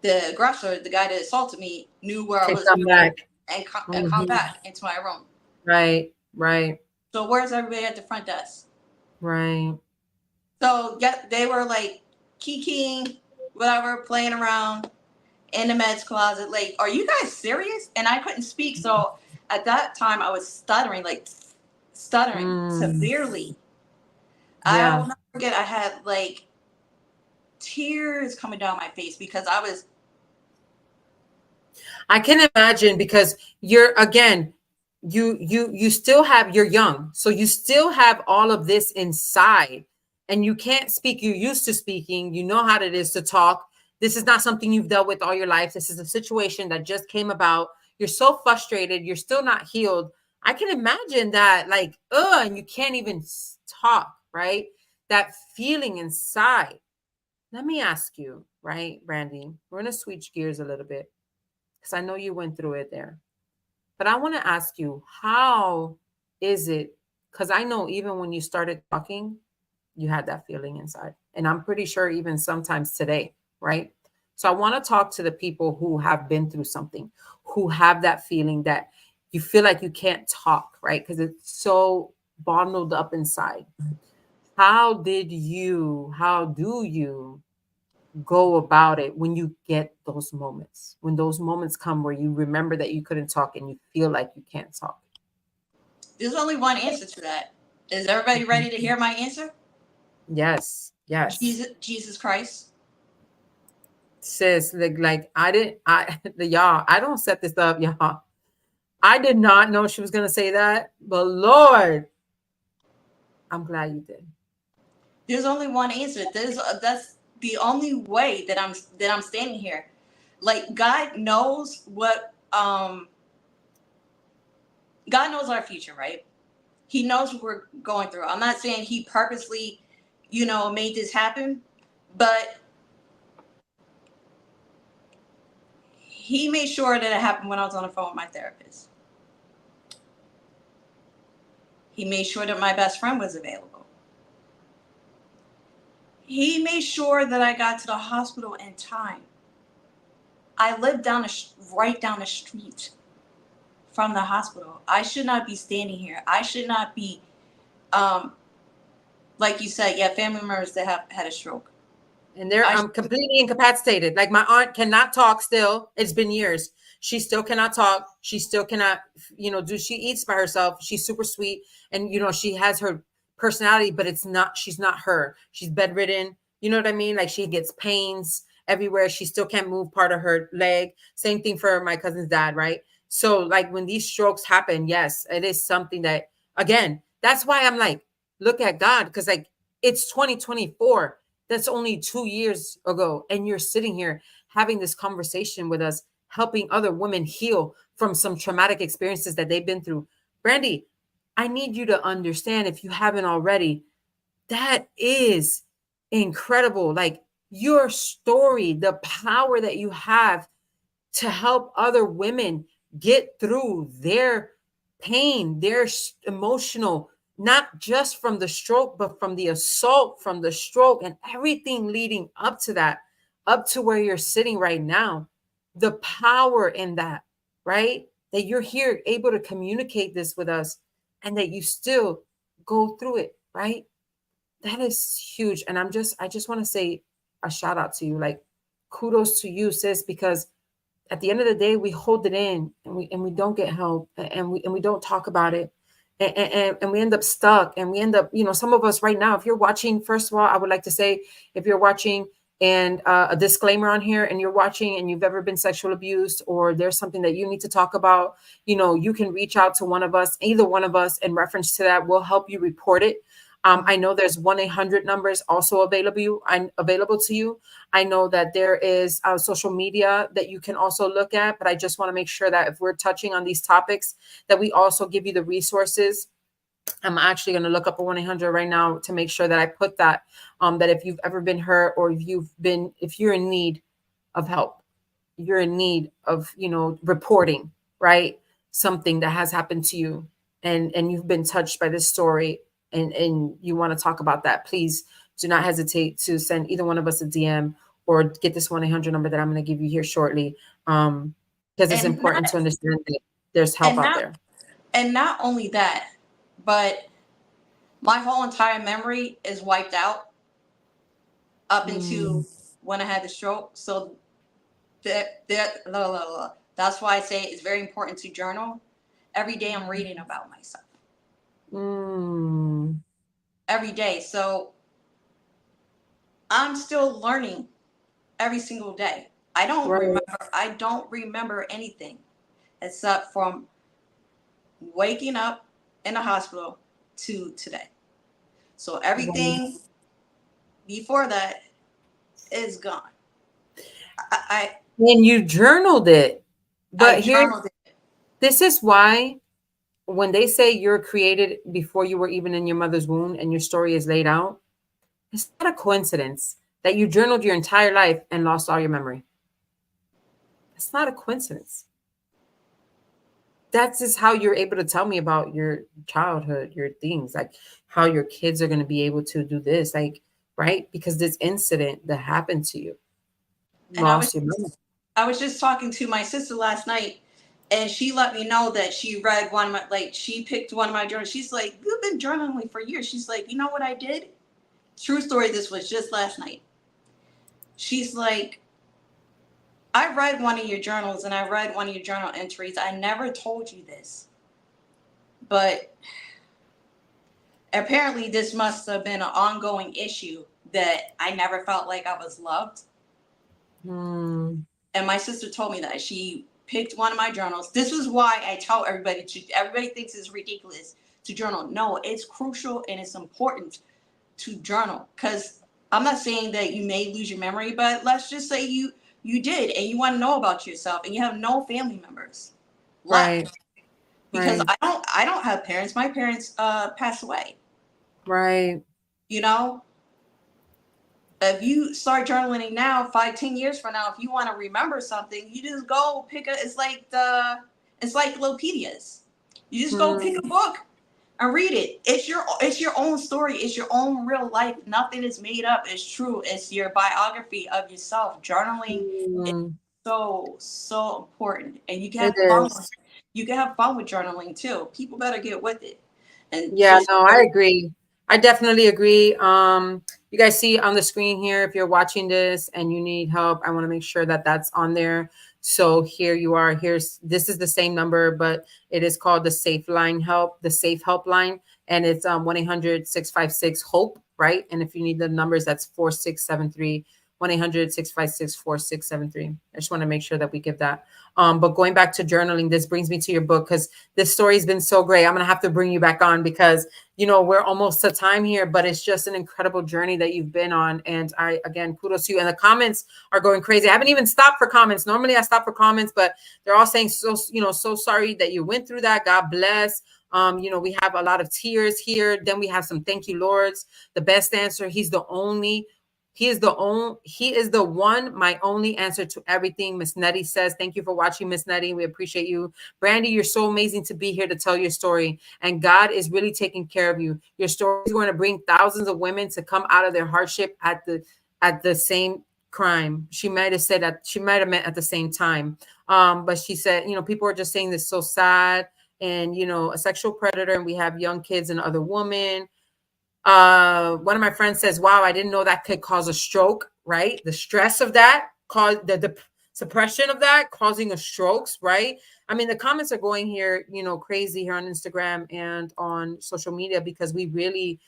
the aggressor, the guy that assaulted me, knew where I Can was come back. and come Mhm. back into my room. Right. Right. So where's everybody at the front desk? Right. So yeah, they were like kikiing, whatever, playing around in the meds closet. Like, are you guys serious? And I couldn't speak, so at that time I was stuttering, like stuttering Mm. severely. I will Yeah. never forget. I had like tears coming down my face because I was. I can imagine because you're again, you still have you're young. So you still have all of this inside and you can't speak. You're used to speaking. You know how it is to talk. This is not something you've dealt with all your life. This is a situation that just came about. You're so frustrated. You're still not healed. I can imagine that, like, and you can't even talk, right? That feeling inside. Let me ask you, right, Brandi? We're going to switch gears a little bit because I know you went through it there. But I want to ask you, how is it? Because I know even when you started talking, you had that feeling inside. And I'm pretty sure even sometimes today, right? So I want to talk to the people who have been through something, who have that feeling that you feel like you can't talk, right? Because it's so bundled up inside. How do you go about it when you get those moments? When those moments come where you remember that you couldn't talk and you feel like you can't talk. There's only one answer to that. Is everybody ready to hear my answer? Yes, yes. Jesus Christ. Sis, like I didn't I the y'all, I don't set this up, y'all. I did not know she was going to say that, but Lord, I'm glad you did. There's only one answer. That's the only way that I'm standing here. Like God knows what God knows our future, right? He knows what we're going through. I'm not saying he purposely, made this happen, but he made sure that it happened when I was on the phone with my therapist. He made sure that my best friend was available. He made sure that I got to the hospital in time. I live right down the street from the hospital. I should not be standing here. I should not be, um, like you said, yeah, family members that have had a stroke. And they're I completely incapacitated. Like my aunt cannot talk still. It's been years. She still cannot talk. She still cannot, do she eats by herself. She's super sweet. And she has her personality, but she's not her. She's bedridden. You know what I mean? Like she gets pains everywhere. She still can't move part of her leg. Same thing for my cousin's dad, right? So like when these strokes happen, yes, it is something that, again, that's why I'm like, look at God, because like it's 2024. That's only 2 years ago. And you're sitting here having this conversation with us, helping other women heal from some traumatic experiences that they've been through. Brandi, I need you to understand, if you haven't already, that is incredible. Like your story, the power that you have to help other women get through their pain, their emotional, not just from the stroke, but from the assault, from the stroke, and everything leading up to that, up to where you're sitting right now. The power in that, right? That you're here able to communicate this with us and that you still go through it, right? That is huge. And I just want to say a shout out to you. Like, kudos to you, sis, because at the end of the day, we hold it in and we don't get help and we don't talk about it. And we end up stuck and we end up, some of us right now, if you're watching, first of all, I would like to say, if you're watching and a disclaimer on here and you're watching and you've ever been sexual abused or there's something that you need to talk about, you can reach out to one of us, either one of us, in reference to that. We'll help you report it. I know there's 1-800 numbers also available to you. I know that there is social media that you can also look at, but I just want to make sure that if we're touching on these topics, that we also give you the resources. I'm actually going to look up a 1-800 right now to make sure that I put that, that if you've ever been hurt or if you're in need of help, you're in need of, reporting, right? Something that has happened to you and you've been touched by this story and you want to talk about that, please do not hesitate to send either one of us a DM or get this 1-800 number that I'm going to give you here shortly. Because it's and important not to understand that there's help and out not there. and not only that, but my whole entire memory is wiped out up Mm, into when I had the stroke. So that's why I say it's very important to journal. Every day I'm reading about myself. mm, Every day. So I'm still learning every single day. right. I don't remember anything except from waking up in the hospital to today. So Right. everything before that is gone. I And you journaled it. I But here, journaled it. this is why when they say you're created before you were even in your mother's womb and your story is laid out, it's not a coincidence that you journaled your entire life and lost all your memory. It's not a coincidence. That's just how you're able to tell me about your childhood, your things, like how your kids are going to be able to do this, like, right? Because this incident that happened to you And lost your memory. I was just talking to my sister last night, and she let me know that she read one of my, like, she picked one of my journals. She's like, "You've been journaling for years." She's like, "You know what I did?" True story. This was just last night. She's like, "I read one of your journals and I read one of your journal entries. I never told you this, but apparently this must have been an ongoing issue that I never felt like I was loved." Hmm. And my sister told me that picked one of my journals. This is why I tell everybody everybody thinks it's ridiculous to journal. No, it's crucial and it's important to journal, because I'm not saying that you may lose your memory, but let's just say you did and you want to know about yourself and you have no family members Right. left, because Right. I don't have parents. My parents passed away. Right. You know, if you start journaling now, 5, 10 years from now, if you want to remember something, you just go pick a. It's like Lopedias. You just go pick Mm, a book and read it. It's your own story. It's your own real life. Nothing is made up. It's true. It's your biography of yourself. Journaling is mm, so important, and you can it have fun. is. You can have fun with journaling too. People better get with it and Yeah, just no, I start. agree. I definitely agree. You guys see on the screen here, if you're watching this and you need help, I want to make sure that that's on there. So here you are. This is the same number, but it is called the Safe Line Help, the Safe Helpline, and it's 1-800-656-HOPE, right? And if you need the numbers, that's 4673, 1-800-656-4673. I just want to make sure that we give that. But going back to journaling, this brings me to your book, because this story's been so great. I'm gonna have to bring you back on because we're almost to time here, but it's just an incredible journey that you've been on. And I, again, kudos to you. And the comments are going crazy. I haven't even stopped for comments. Normally I stop for comments, but they're all saying so sorry that you went through that. God bless. We have a lot of tears here. Then we have some thank you, Lords. The best answer. He is the one, my only answer to everything. Miss Nettie says, thank you for watching, Miss Nettie. We appreciate you. Brandi, you're so amazing to be here to tell your story. And God is really taking care of you. Your story is going to bring thousands of women to come out of their hardship at the same crime. She might have said that she might have meant at the same time. But she said, people are just saying this so sad. And, a sexual predator, and we have young kids and other women. One of my friends says, wow, I didn't know that could cause a stroke, right? The stress of that caused the suppression of that causing a strokes, right? I mean, the comments are going here, crazy here on Instagram and on social media, because we really,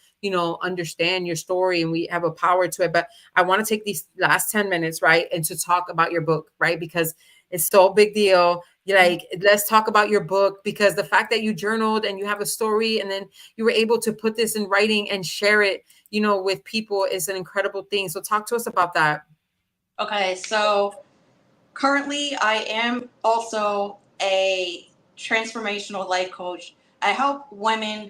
understand your story and we have a power to it. But I want to take these last 10 minutes, right? And to talk about your book, right? Because it's so big deal. Like, let's talk about your book, because the fact that you journaled and you have a story and then you were able to put this in writing and share it, with people is an incredible thing. So talk to us about that. Okay, so currently I am also a transformational life coach. I help women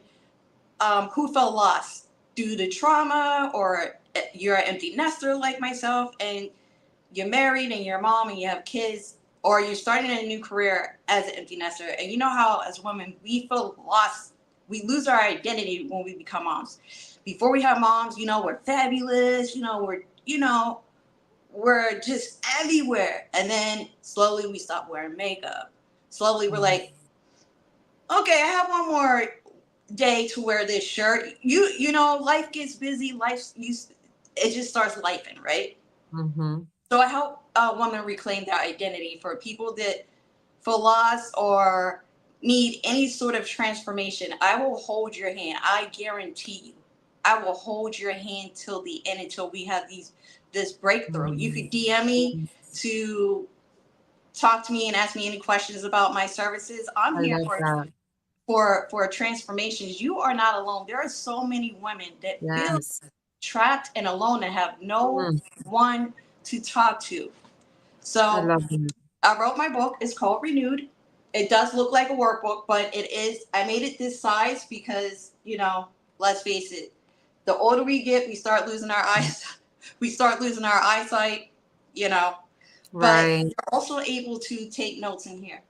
who feel lost due to trauma, or you're an empty nester like myself, and you're married and you're a mom and you have kids, or you're starting a new career as an empty nester. And you know how, as women, we feel lost. We lose our identity when we become moms. Before we have moms, we're fabulous. We're just everywhere. And then slowly we stop wearing makeup. Slowly we're like, okay, I have one more day to wear this shirt. Life gets busy. It just starts lifing, right? Mm-hmm. So I help women reclaim their identity. For people that feel lost or need any sort of transformation, I will hold your hand. I guarantee you, I will hold your hand till the end, until we have this breakthrough. You could DM me to talk to me and ask me any questions about my services. I'm I here love that. for transformations. You are not alone. There are so many women that feel Yes. trapped and alone and have no Mm, one to talk to. I So love that. I wrote my book. It's called Renewed. It does look like a workbook, but it is. I made it this size because, let's face it, the older we get, we start losing our eyes. We start losing our eyesight, you know. But Right. you're also able to take notes in here.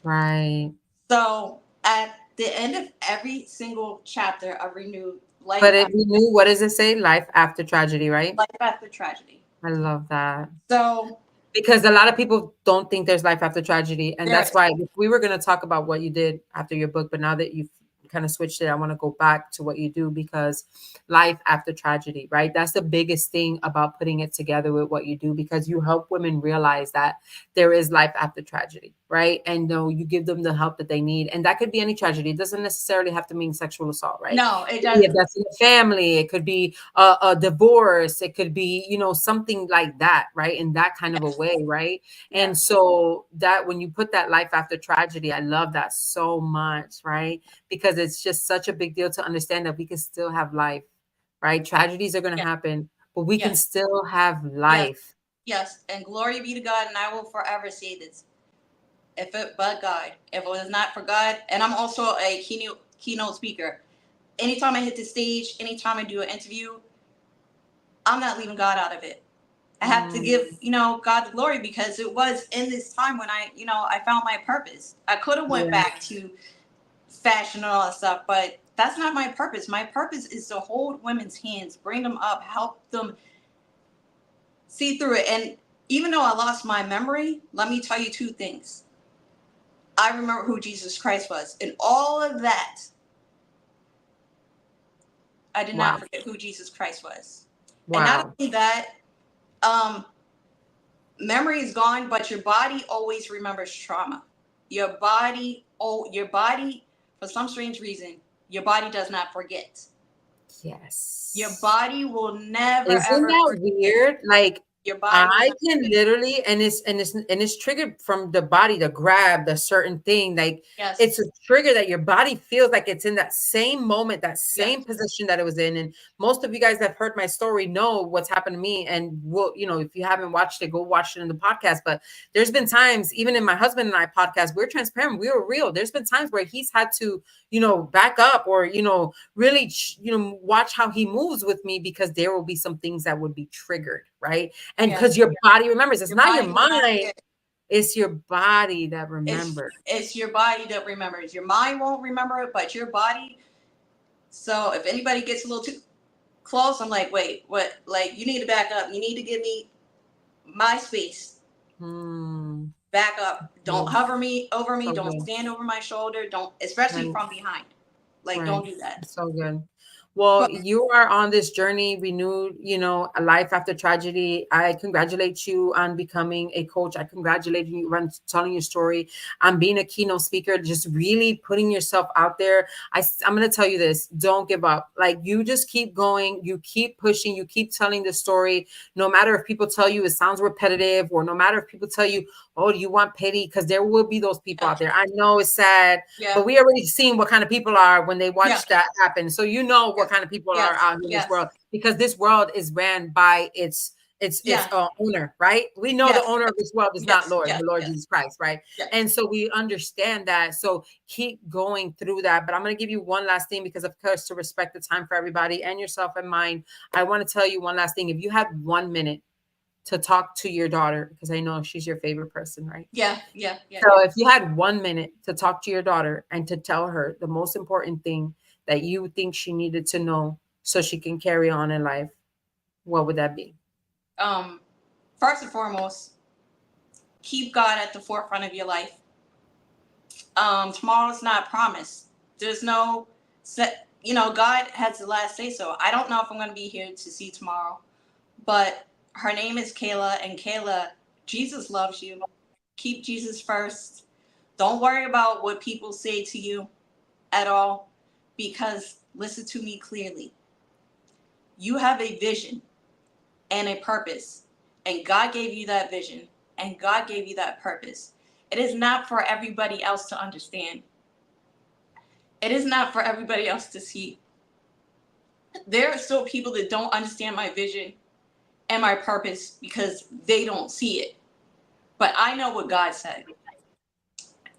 Right. So at the end of every single chapter of Renewed, But if you knew, what does it say? Life after tragedy, right? life after tragedy. I love that. So Because a lot of people don't think there's life after tragedy. And there that's is. why if we were going to talk about what you did after your book, but now that you've kind of switched it, I want to go back to what you do, because life after tragedy, right? That's the biggest thing about putting it together with what you do, because you help women realize that there is life after tragedy. right? And no, you give them the help that they need. And that could be any tragedy. It doesn't necessarily have to mean sexual assault, right? No, it It could be a doesn't. death in the family. It could be a divorce. It could be, something like that, right? In that kind of a Yes. way, right? And Yes. so that when you put that life after tragedy, I love that so much, right? Because it's just such a big deal to understand that we can still have life, right? Tragedies are going to Yes. happen, but we can Yes. still have Yes. life. Yes. And glory be to God. And I will forever say this. If it but God, if it was not for God, and I'm also a keynote speaker. Anytime I hit the stage, anytime I do an interview, I'm not leaving God out of it. I have to Mm, give, God the glory, because it was in this time when I found my purpose. I could have went yeah, back to fashion and all that stuff, but that's not my purpose. My purpose is to hold women's hands, bring them up, help them see through it. And even though I lost my memory, let me tell you two things. I remember who Jesus Christ was. And all of that, I did not wow, forget who Jesus Christ was. And not wow. only that, um, memory is gone, but your body always remembers trauma. Your body, for some strange reason, your body does not forget. Your Yes. body will never Isn't ever that forget. weird? Like Your body will I never can forget. literally, and it's triggered from the body to grab the certain thing. Like it's a Yes. trigger that your body feels like it's in that same moment, that same Yes. position that it was in. And most of you guys that have heard my story know what's happened to me. And will, if you haven't watched it, go watch it in the podcast. But there's been times, even in my husband and I podcast, we're transparent, we were real. There's been times where he's had to, back up or, really, watch how he moves with me because there will be some things that would be triggered, right? And Yes. because your body remembers, it's Your not your body will not mind, forget. it's your body that It's remembers. it's your body that remembers. Your mind won't remember it, but your body. So if anybody gets a little too close, I'm like, wait, what? Like, you need to back up. You need to give me my space. Hmm. Back up. Don't Mm, hover me over me. so Don't good. stand over my shoulder. Don't, especially Right. from behind. Like, Right. don't do that. So good. Well, But you are on this journey, renewed, a life after tragedy. I congratulate you on becoming a coach. I congratulate you on telling your story, on being a keynote speaker, just really putting yourself out there. I'm going to tell you this, don't give up. Like you just keep going, you keep pushing, you keep telling the story. No matter if people tell you it sounds repetitive, or no matter if people tell you, oh, do you want pity? Because there will be those people yeah, out there. I know it's sad, yeah, but we already seen what kind of people are when they yeah, watch that happen. So what yes, kind of people are yes, out in this yes, world, because this world is ran by its yeah, owner, right? We know the yes, owner of this world is not yes, Lord, yes, the Lord yes, Jesus Christ, right? yes. And so we understand that. So keep going through that. But I'm going to give you one last thing, because of course, to respect the time for everybody and yourself and mine, I want to tell you one last thing. If you had 1 minute to talk to your daughter, because I know she's your favorite person, right? Yeah, yeah, yeah, So yeah. if you had 1 minute to talk to your daughter and to tell her the most important thing that you think she needed to know so she can carry on in life, what would that be? Um, First and foremost, keep God at the forefront of your life. Tomorrow's not promised. There's no set. God has the last say. So I don't know if I'm going to be here to see tomorrow, but her name is Kayla, and Kayla, Jesus loves you. Keep Jesus first. Don't worry about what people say to you at all, because listen to me clearly. You have a vision and a purpose, and God gave you that vision, and God gave you that purpose. It is not for everybody else to understand. It is not for everybody else to see. There are still people that don't understand my vision and my purpose because they don't see it. But I know what God said,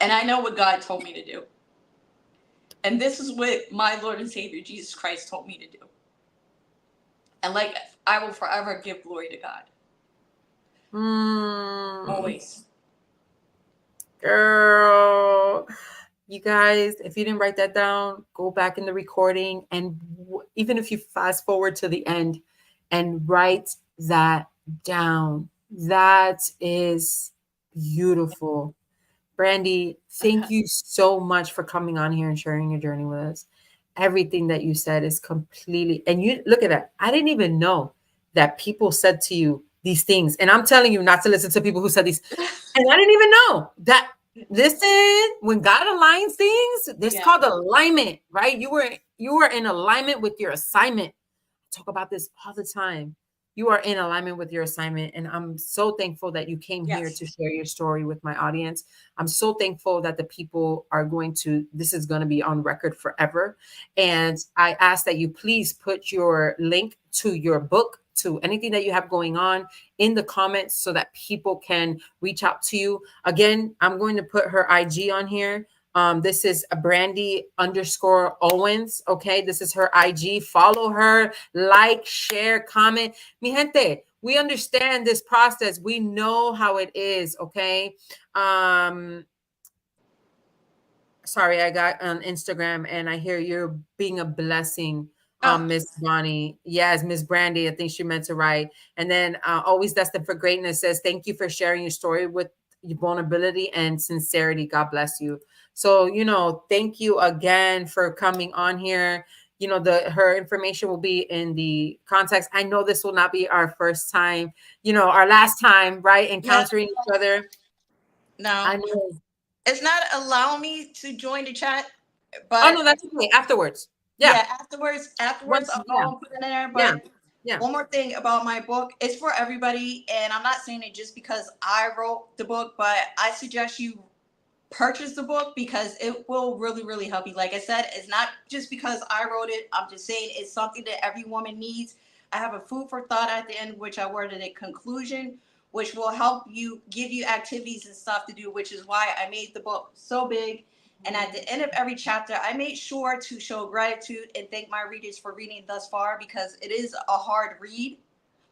and I know what God told me to do. And this is what my Lord and Savior Jesus Christ told me to do. And like, I will forever give glory to God. Mm, Always. girl, you guys, if you didn't write that down, go back in the recording, and even if you fast forward to the end and write that down, that is beautiful. Brandi, thank you so much for coming on here and sharing your journey with us. Everything that you said is completely, and you look at that. I didn't even know that people said to you these things. And I'm telling you not to listen to people who said these. And I didn't even know that Listen, when God aligns things, this is Yeah. called alignment, right? You were in alignment with your assignment. I talk about this all the time. You are in alignment with your assignment, and I'm so thankful that you came here Yes. to share your story with my audience. I'm so thankful that the people are going to, this is going to be on record forever. And I ask that you please put your link to your book, to anything that you have going on in the comments so that people can reach out to you. Again, I'm going to put her IG on here. This is a Brandi underscore Owens. Okay. This is her IG. Follow her, like, share, comment. Mi gente, we understand this process. We know how it is. Okay. Um, Sorry, I got on Instagram and I hear you're being a blessing, Oh, Miss Bonnie. Yes, Miss Brandy. I think she meant to write. And then always destined for greatness says, "Thank you for sharing your story with your vulnerability and sincerity. God bless you." So thank you again for coming on here. The her information will be in the context. I know this will not be our first time, our last time, right? yeah. Encountering each other. No, I know. it's not allowing me to join the chat, Oh but no, that's okay. Afterwards. Yeah. yeah, afterwards, Once, I'll yeah, go and put it in there. yeah, But yeah. one more thing about my book, it's for everybody, and I'm not saying it just because I wrote the book, but I suggest you purchase the book because it will really, really help you. Like I said, it's not just because I wrote it. I'm just saying it's something that every woman needs. I have a food for thought at the end, which I worded a conclusion, which will help you, give you activities and stuff to do, which is why I made the book so big. And at the end of every chapter, I made sure to show gratitude and thank my readers for reading thus far because it is a hard read,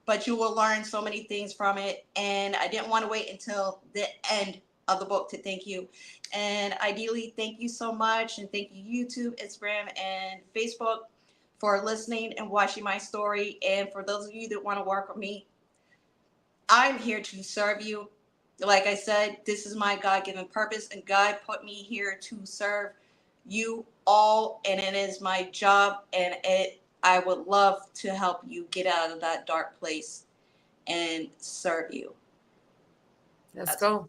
but you will learn so many things from it. And I didn't want to wait until the end of the book to thank you. And ideally, thank you so much. And thank you, YouTube, Instagram, and Facebook for listening and watching my story. And for those of you that want to work with me, I'm here to serve you. Like I said, this is my God given purpose, and God put me here to serve you all. And it is my job, and I would love to help you get out of that dark place and serve you. Let's That's go.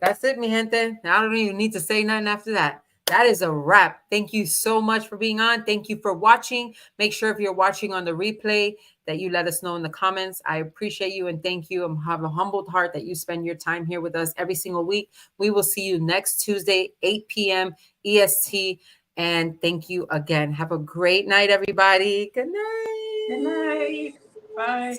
That's it, mi gente. I don't even need to say nothing after that. That is a wrap. Thank you so much for being on. Thank you for watching. Make sure if you're watching on the replay that you let us know in the comments. I appreciate you and thank you. I have a humbled heart that you spend your time here with us every single week. We will see you next Tuesday, 8 p.m. EST. And thank you again. Have a great night, everybody. Good good night. night. Bye.